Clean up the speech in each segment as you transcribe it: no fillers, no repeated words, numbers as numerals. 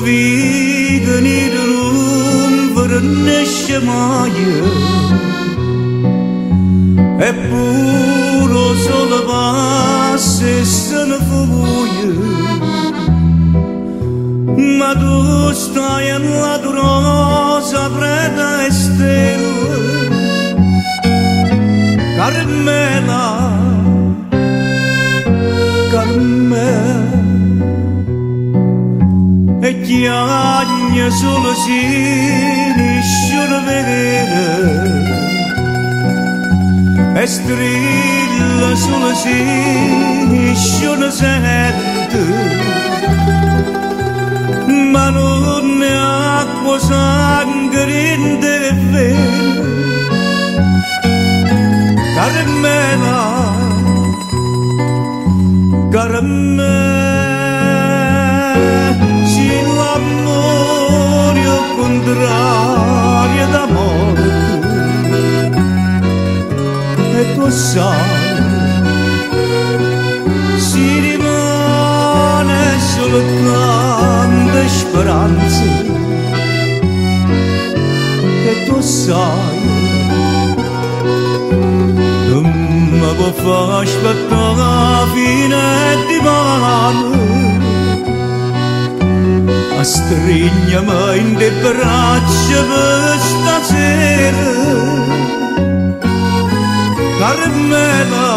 viganirum vărnește maie e puro solo basse sono fuie ma tu stai alla durosa preda estero Carmela Carmela e chiagna solo si nisciano vedere e strilla solo si nisciano sente ma non è acqua sangue in delle vene Carmela Carmela contraria d'amore e tu sai si rimane solo tante speranze e tu sai non mi può far aspettare la fine di mano Stringiami in le braccia per stasera Carmela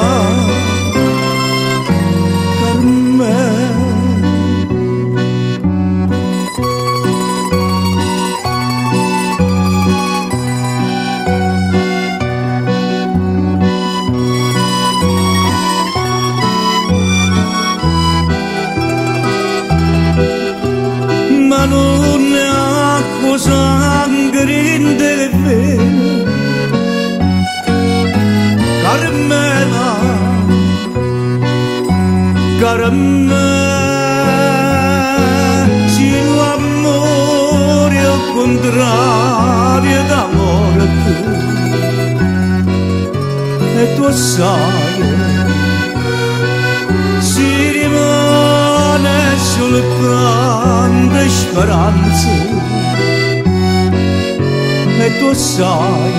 Carmela non è acqua sangue in delle vene Carmela Carmela se l'amore è il contrario d'amore e tu sai si rimane soltanto speranze e tu sai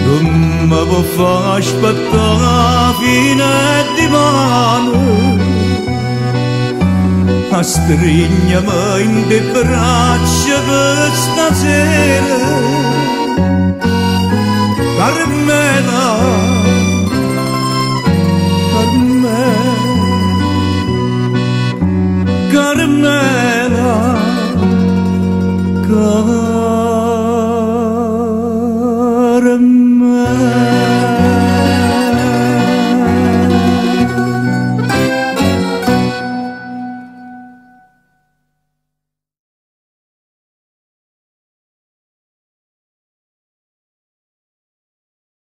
non mi può far aspettare la fine di mano a stringiami in le braccia per stasera